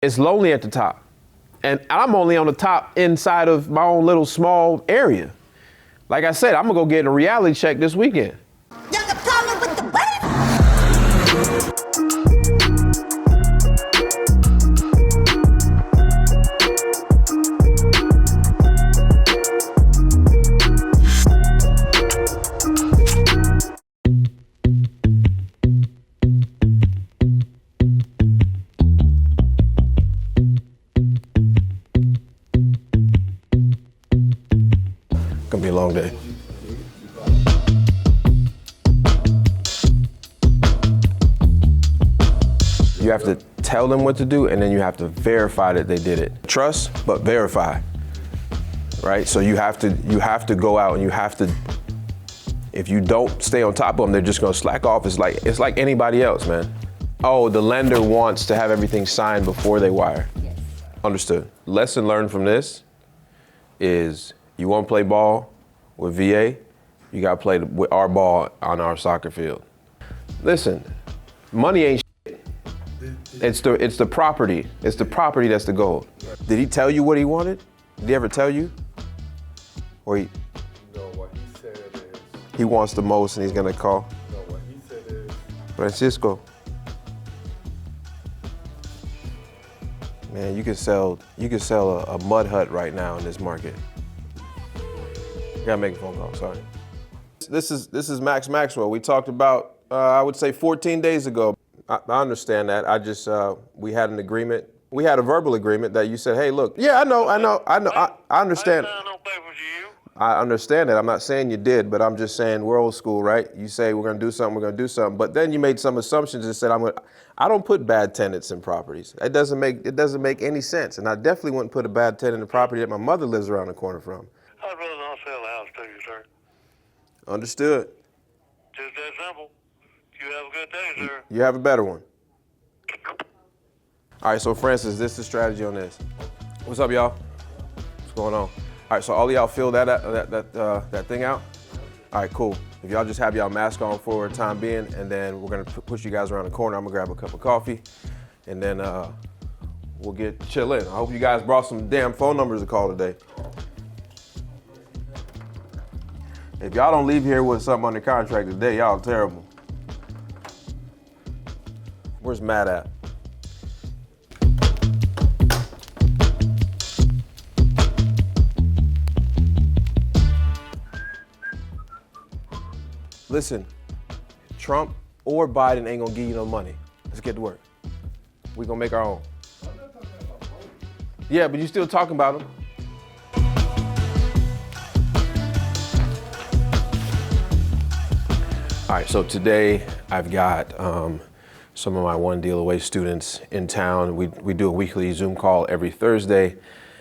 It's lonely at the top. And I'm only on the top inside of my own little small area. Like I said, I'm gonna go get a reality check this weekend. There's a problem with the wave. Gonna be a long day. You have to tell them what to do, and then you have to verify that they did it. Trust, but verify, right? So you have to go out and you have to, if you don't stay on top of them, they're just gonna slack off. It's like anybody else, man. Oh, the lender wants to have everything signed before they wire. Yes. Understood. Lesson learned from this is you want to play ball with VA, you got to play with our ball on our soccer field. Listen, money ain't shit. It's the property. It's the property that's the goal. Did he tell you what he wanted? Did he ever tell you? Or he? No, what he said is. He wants the most and he's gonna call. No, what he said is. Francisco. Man, you could sell a mud hut right now in this market. Gotta make a phone call, sorry. This is Maxwell. We talked about, I would say 14 days ago. I understand that. I just, we had an agreement. We had a verbal agreement that you said, hey, look, yeah, I know. I understand. I understand that. I'm not saying you did, but I'm just saying we're old school, right? You say we're gonna do something. But then you made some assumptions and said, I don't put bad tenants in properties. It doesn't make any sense. And I definitely wouldn't put a bad tenant in a property that my mother lives around the corner from. I'd rather not sell the house to you, sir. Understood. Just that simple. You have a good day, sir. You have a better one. All right, so Francis, this is the strategy on this. What's up, y'all? What's going on? All right, so all of y'all fill that thing out? All right, cool. If y'all just have y'all mask on for the time being, and then we're gonna push you guys around the corner. I'm gonna grab a cup of coffee, and then we'll get chill in. I hope you guys brought some damn phone numbers to call today. If y'all don't leave here with something under contract today, y'all terrible. Where's Matt at? Listen, Trump or Biden ain't gonna give you no money. Let's get to work. We gonna make our own. Yeah, but you still talking about them. All right, so today I've got some of my One Deal Away students in town. We do a weekly Zoom call every Thursday.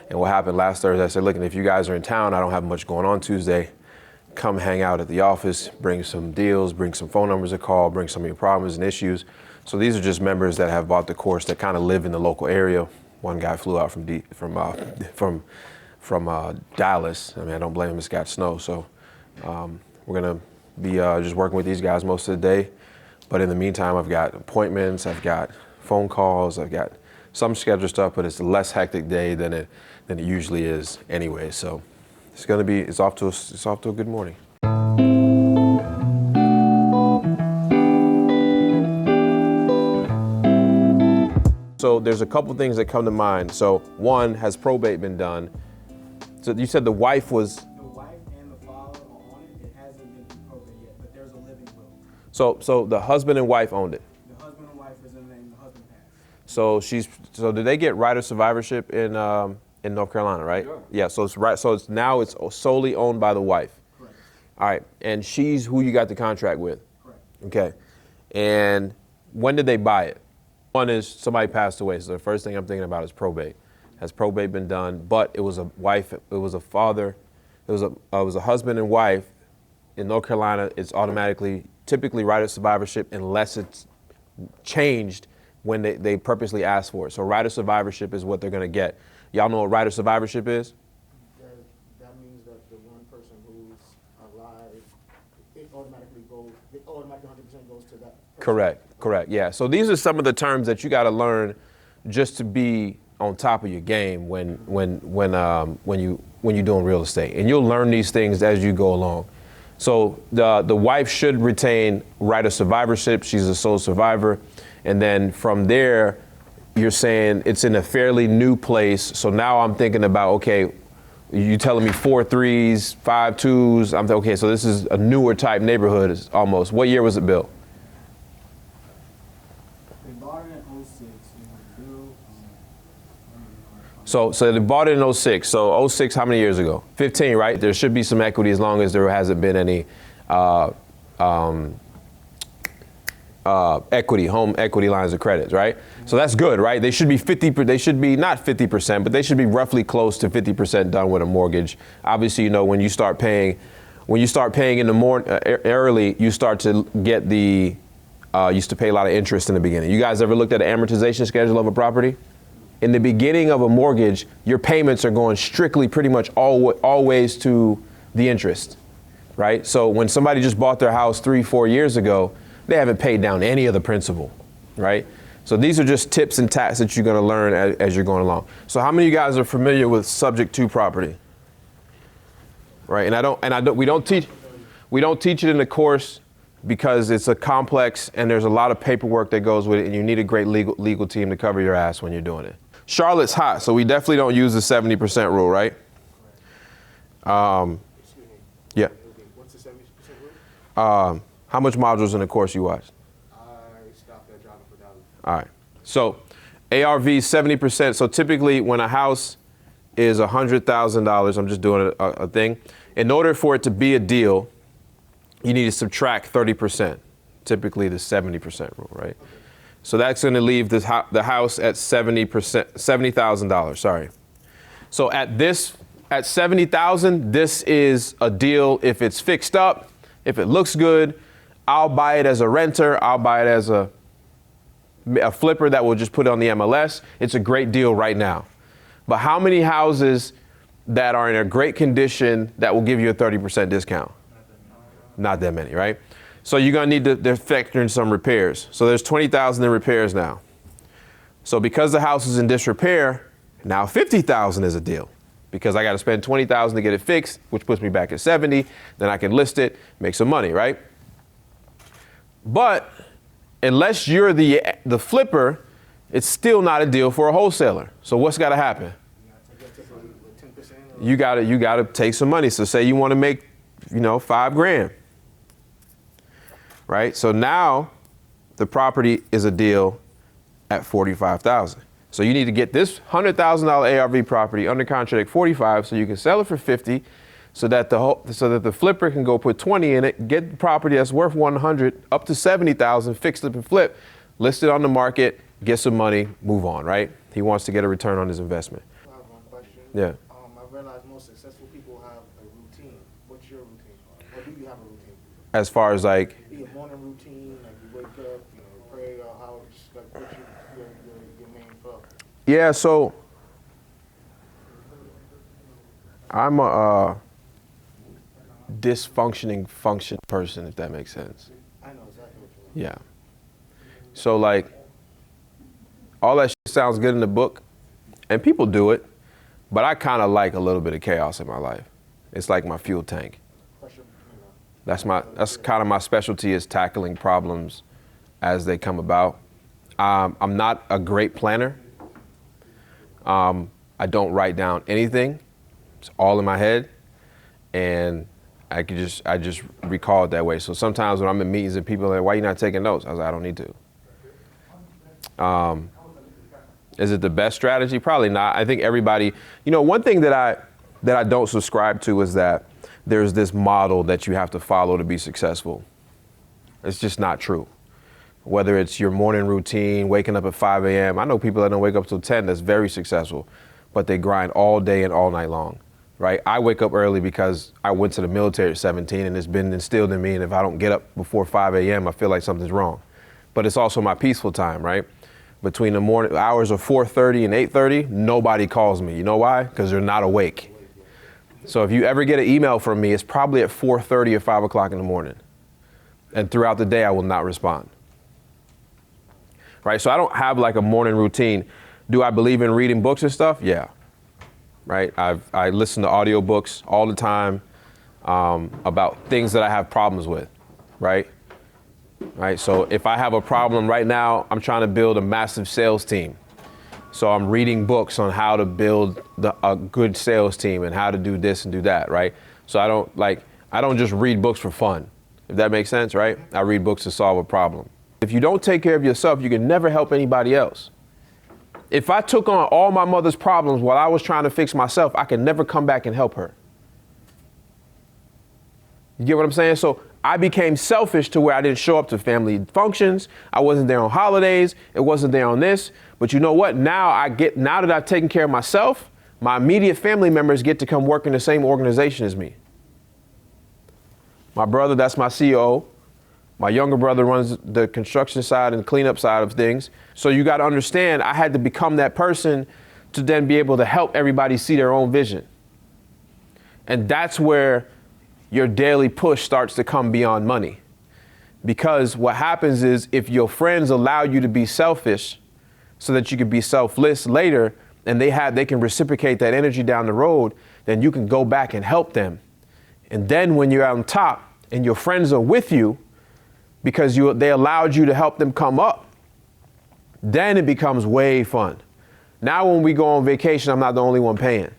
And what happened last Thursday, I said, look, if you guys are in town, I don't have much going on Tuesday. Come hang out at the office, bring some deals, bring some phone numbers to call, bring some of your problems and issues. So these are just members that have bought the course that kind of live in the local area. One guy flew out from Dallas. I mean, I don't blame him, it's got snow. So we're gonna be just working with these guys most of the day. But in the meantime, I've got appointments, I've got phone calls, I've got some scheduled stuff, but it's a less hectic day than it usually is anyway. So it's off to a good morning. So there's a couple things that come to mind. So one, has probate been done? So you said the wife was. The wife and the father are on it. It hasn't been through probate yet, but there's a living will. So the husband and wife owned it. The husband and wife is in the name. The husband passed. So did they get right of survivorship in North Carolina, right? Sure. Yeah. So it's solely owned by the wife. Correct. All right, and she's who you got the contract with. Correct. Okay, and when did they buy it? One is somebody passed away, so the first thing I'm thinking about is probate. Has probate been done? But it was a wife, it was a father, it was a husband and wife. In North Carolina, it's typically right of survivorship unless it's changed when they purposely ask for it. So right of survivorship is what they're gonna get. Y'all know what right of survivorship is? That means that the one person who's alive, it automatically 100% goes to that person. Correct, yeah. So these are some of the terms that you gotta learn just to be on top of your game when you're doing real estate. And you'll learn these things as you go along. So the wife should retain right of survivorship. She's a sole survivor. And then from there, you're saying it's in a fairly new place. So now I'm thinking about, okay, you telling me 4 3s, 5 2s. I'm okay, so this is a newer type neighborhood almost. What year was it built? They bought it in 06, new, So they bought it in 06. So 06, how many years ago? 15, right? There should be some equity as long as there hasn't been any home equity lines of credit, right? So that's good, right? They should be they should be not 50%, but they should be roughly close to 50% done with a mortgage. Obviously, you know, when you start paying in the early, you start to get used to pay a lot of interest in the beginning. You guys ever looked at an amortization schedule of a property? In the beginning of a mortgage, your payments are going strictly pretty much always to the interest, right? So when somebody just bought their house 3-4 years ago, they haven't paid down any of the principal, right? So these are just tips and tactics that you're gonna learn as you're going along. So how many of you guys are familiar with subject to property? Right, we don't teach it in the course because it's a complex and there's a lot of paperwork that goes with it and you need a great legal team to cover your ass when you're doing it. Charlotte's hot, so we definitely don't use the 70% rule, right? Yeah. What's the 70% rule? How much modules in the course you watched? I stopped at driving for Dallas. All right. So ARV 70%. So typically when a house is $100,000, I'm just doing a thing. In order for it to be a deal, you need to subtract 30%, typically the 70% rule, right? So that's going to leave the house at $70,000, sorry. So at $70,000, this is a deal if it's fixed up, if it looks good. I'll buy it as a renter. I'll buy it as a flipper that will just put it on the MLS. It's a great deal right now. But how many houses that are in a great condition that will give you a 30% discount? Not that many, right? So you're gonna need to factor in some repairs. So there's 20,000 in repairs now. So because the house is in disrepair, now 50,000 is a deal because I gotta spend 20,000 to get it fixed, which puts me back at 70. Then I can list it, make some money, right? But unless you're the flipper, it's still not a deal for a wholesaler. So what's got to happen? You got to take some money. So say you want to make, $5,000, right? So now the property is a deal at $45,000. So you need to get this $100,000 ARV property under contract at 45, so you can sell it for 50. So that the flipper can go put 20 in it, get the property that's worth 100 up to 70,000, fix it and flip, list it on the market, get some money, move on, right? He wants to get a return on his investment. I have one question. Yeah. I realize most successful people have a routine. What's your routine? Or do you have a routine? As far as like, Be a morning routine, like you wake up, pray, or how it's like what's your main flow? yeah, so I'm a dysfunctioning function person, if that makes sense. I know exactly what you mean. Yeah. So like, all that shit sounds good in the book, and people do it, but I kind of like a little bit of chaos in my life. It's like my fuel tank. That's kind of my specialty, is tackling problems as they come about. I'm not a great planner. I don't write down anything. It's all in my head, and I just recall it that way. So sometimes when I'm in meetings and people are like, "Why are you not taking notes?" I was like, "I don't need to." Is it the best strategy? Probably not. I think everybody, one thing that I don't subscribe to is that there's this model that you have to follow to be successful. It's just not true. Whether it's your morning routine, waking up at 5 a.m. I know people that don't wake up till 10 that's very successful, but they grind all day and all night long. Right? I wake up early because I went to the military at 17 and it's been instilled in me, and if I don't get up before 5 a.m., I feel like something's wrong. But it's also my peaceful time, right? Between the morning hours of 4:30 and 8:30, nobody calls me. You know why? Because they're not awake. So if you ever get an email from me, it's probably at 4:30 or 5 o'clock in the morning. And throughout the day, I will not respond. Right? So I don't have like a morning routine. Do I believe in reading books and stuff? Yeah. Right? I listen to audiobooks all the time about things that I have problems with, right? Right. So if I have a problem right now, I'm trying to build a massive sales team. So I'm reading books on how to build a good sales team and how to do this and do that, right? So I don't just read books for fun, if that makes sense, right? I read books to solve a problem. If you don't take care of yourself, you can never help anybody else. If I took on all my mother's problems while I was trying to fix myself, I could never come back and help her. You get what I'm saying? So I became selfish to where I didn't show up to family functions. I wasn't there on holidays. It wasn't there on this. But you know what? Now that I've taken care of myself, my immediate family members get to come work in the same organization as me. My brother, that's my CEO. My younger brother runs the construction side and cleanup side of things. So you got to understand, I had to become that person to then be able to help everybody see their own vision. And that's where your daily push starts to come beyond money. Because what happens is if your friends allow you to be selfish so that you can be selfless later and they can reciprocate that energy down the road, then you can go back and help them. And then when you're on top and your friends are with you because they allowed you to help them come up, then it becomes way fun. Now when we go on vacation, I'm not the only one paying.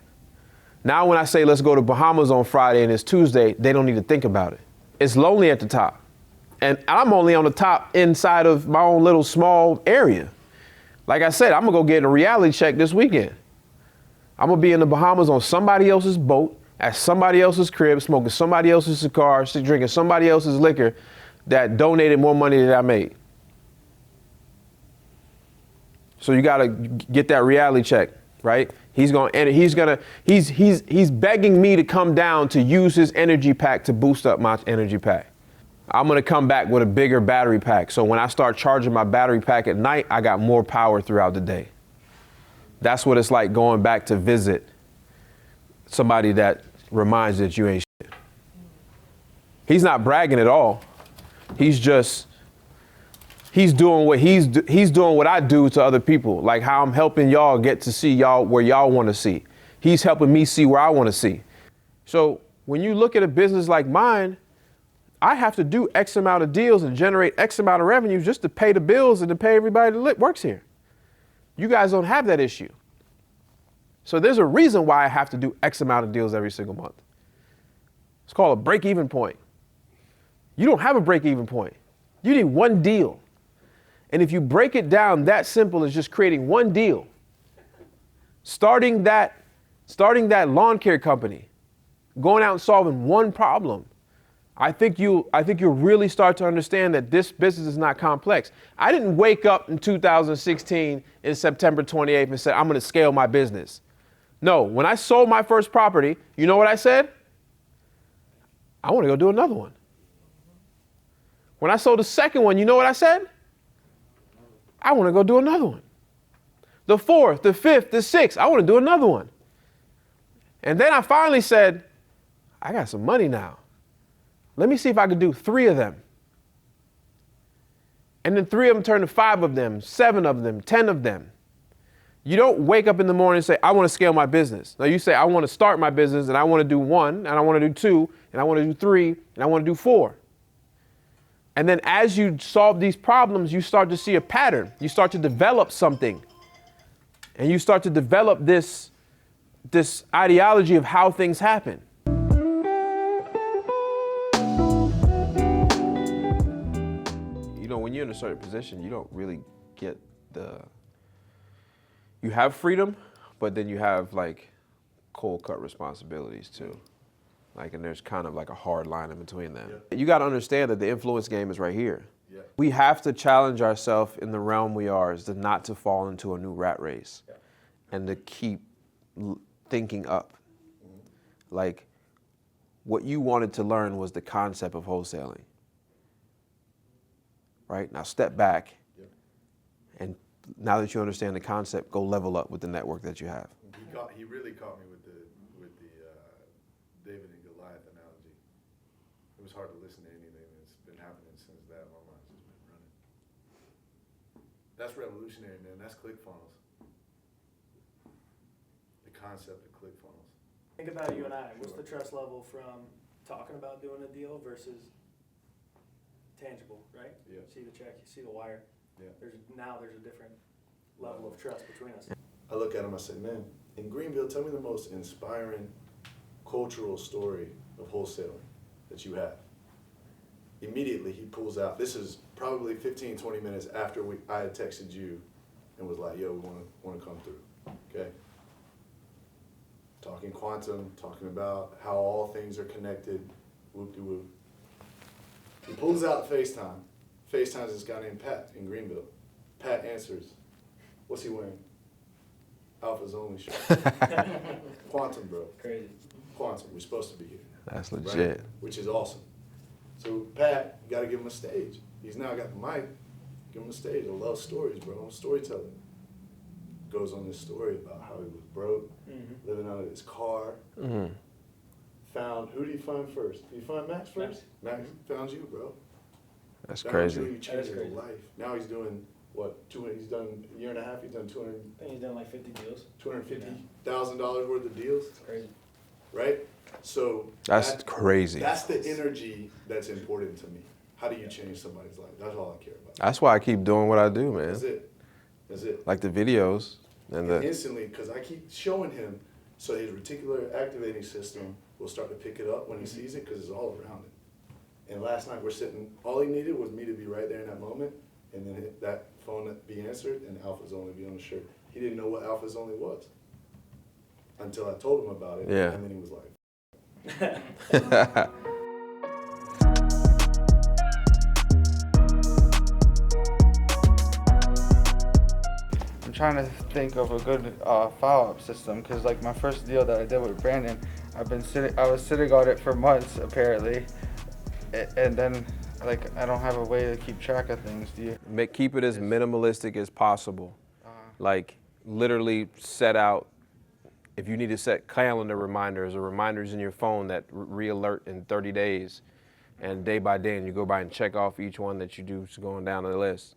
Now when I say let's go to Bahamas on Friday and it's Tuesday, they don't need to think about it. It's lonely at the top. And I'm only on the top inside of my own little small area. Like I said, I'm gonna go get a reality check this weekend. I'm gonna be in the Bahamas on somebody else's boat, at somebody else's crib, smoking somebody else's cigar, drinking somebody else's liquor that donated more money than I made. So you gotta get that reality check, right? He's begging me to come down to use his energy pack to boost up my energy pack. I'm gonna come back with a bigger battery pack. So when I start charging my battery pack at night, I got more power throughout the day. That's what it's like going back to visit somebody that reminds you that you ain't shit. He's not bragging at all. He's doing what I do to other people, like how I'm helping y'all get to see y'all where y'all want to see. He's helping me see where I want to see. So when you look at a business like mine, I have to do X amount of deals and generate X amount of revenue just to pay the bills and to pay everybody that works here. You guys don't have that issue. So there's a reason why I have to do X amount of deals every single month. It's called a break-even point. You don't have a break-even point. You need one deal. And if you break it down that simple as just creating one deal, starting that lawn care company, going out and solving one problem, I think you'll really start to understand that this business is not complex. I didn't wake up in 2016 in September 28th and say, I'm going to scale my business. No, when I sold my first property, you know what I said? I want to go do another one. When I sold the second one, you know what I said? I want to go do another one. The fourth, the fifth, the sixth, I want to do another one. And then I finally said, I got some money now. Let me see if I could do 3 of them. And then 3 of them turned to 5 of them, 7 of them, 10 of them. You don't wake up in the morning and say, I want to scale my business. No, you say, I want to start my business and I want to do 1, and I want to do 2, and I want to do 3, and I want to do 4. And then as you solve these problems, you start to see a pattern. You start to develop something. And you start to develop this ideology of how things happen. You know, when you're in a certain position, you don't really get you have freedom, but then you have like cold cut responsibilities too. And there's kind of like a hard line in between them. Yeah. You got to understand that the influence game is right here. Yeah. We have to challenge ourselves in the realm we are, is to not to fall into a new rat race, and to keep thinking up. Mm-hmm. Like, what you wanted to learn was the concept of wholesaling. Right? Now step back, and now that you understand the concept, go level up with the network that you have. He really caught me with the David and Goliath analogy. It was hard to listen to anything that's been happening since that. My mind's just been running. That's revolutionary, man. That's ClickFunnels. concept of ClickFunnels. Think about you and I. What's the trust level from talking about doing a deal versus tangible, right? Yeah. See the check, you see the wire. Yeah. There's a different level of trust between us. I look at him, I say, man, in Greenville, tell me the most inspiring cultural story of wholesaling that you have. Immediately he pulls out, this is probably 15, 20 minutes after I had texted you and was like, yo, we want to come through, okay? Talking quantum, talking about how all things are connected, whoop-de-whoop. He pulls out FaceTime. FaceTime's this guy named Pat in Greenville. Pat answers, what's he wearing? Alpha's only shirt. Quantum, bro. Crazy. Quantum, we're supposed to be here. That's legit. Right? Which is awesome. So Pat, you gotta give him a stage. He's now got the mic, give him a stage. I love stories, bro. I'm a storyteller. Goes on this story about how he was broke, living out of his car. Found, who did he find first? Did he find Max first? Max found you, bro. That's Found crazy. You changed his life. Now he's doing, what, he's done a year and a half, he's done I think he's done like 50 deals. $250,000 worth of deals, It's crazy. right? So That's crazy. That's the energy that's important to me. How do you change somebody's life? That's all I care about. That's why I keep doing what I do, man. That's it. That's it. Like the videos and the. Instantly, because I keep showing him, so his reticular activating system will start to pick it up when he sees it, because it's all around it. And last night we're sitting, all he needed was me to be right there in that moment, and then that phone be answered, and Alpha's Only be on the shirt. He didn't know what Alpha's Only was until I told him about it, Yeah. and then he was like, I'm trying to think of a good follow-up system, because like my first deal that I did with Brandon, I was sitting on it for months apparently, and then like I don't have a way to keep track of things. Do you? Keep it as minimalistic as possible. Like literally set out. If you need to set calendar reminders or reminders in your phone that re-alert in 30 days, and day by day, and you go by and check off each one that you do going down the list.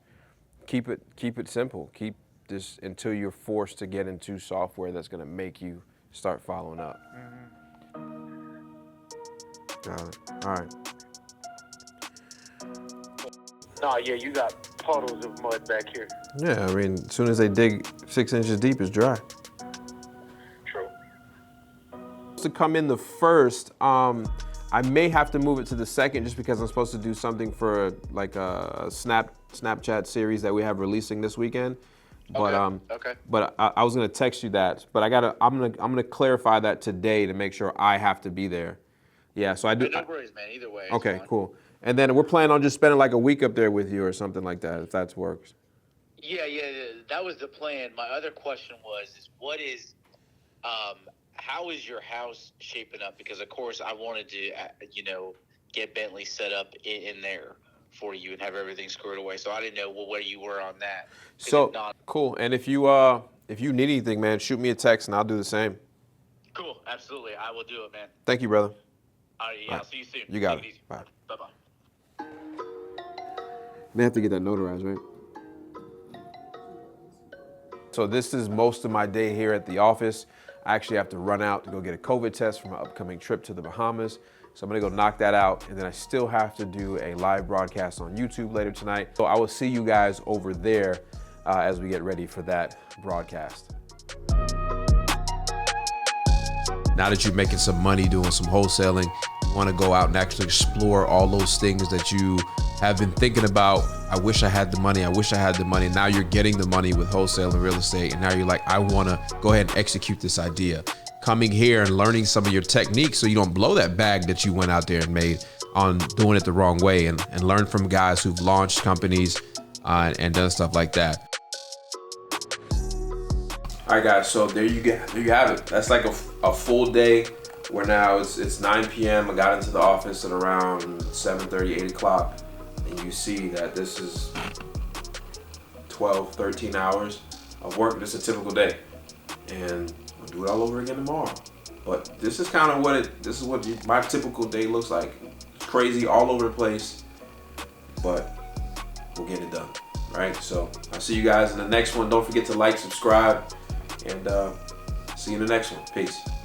Keep it simple. Keep this until you're forced to get into software that's going to make you start following up. Got it. All right. Nah, yeah, you got puddles of mud back here. Yeah, I mean, as soon as they dig 6 inches deep, it's dry. True. To come in the first, I may have to move it to the second just because I'm supposed to do something for like a Snapchat series that we have releasing this weekend. But Okay. But I was gonna text you that, but I'm gonna clarify that today to make sure I have to be there. Yeah, so I do. No worries, man. Either way. it's Okay, fine. cool. And then we're planning on just spending like a week up there with you or something like that, if that works. Yeah, that was the plan. My other question was how is your house shaping up? Because of course I wanted to, get Bentley set up in there for you and have everything squared away. So I didn't know where you were on that. So cool. And if you need anything, man, shoot me a text and I'll do the same. Cool, absolutely. I will do it, man. Thank you, brother. All right, yeah, I'll see you soon. You got Take it. easy. Bye. Bye-bye. May have to get that notarized, right? So this is most of my day here at the office. I actually have to run out to go get a COVID test for my upcoming trip to the Bahamas. So I'm gonna go knock that out, and then I still have to do a live broadcast on YouTube later tonight. So I will see you guys over there as we get ready for that broadcast. Now that you're making some money doing some wholesaling, you want to go out and actually explore all those things that you have been thinking about. I wish I had the money. I wish I had the money. Now you're getting the money with wholesale and real estate. And now you're like, I want to go ahead and execute this idea. Coming here and learning some of your techniques so you don't blow that bag that you went out there and made on doing it the wrong way, and learn from guys who've launched companies and done stuff like that. All right, guys, so there you have it. That's like a full day where now it's 9 p.m. I got into the office at around 7:30, 8 o'clock, and you see that this is 12, 13 hours of work. This is a typical day, and I'll do it all over again tomorrow. But this is kind of what my typical day looks like. It's crazy all over the place, but we'll get it done, right? So I'll see you guys in the next one. Don't forget to like, subscribe, and See you in the next one. Peace.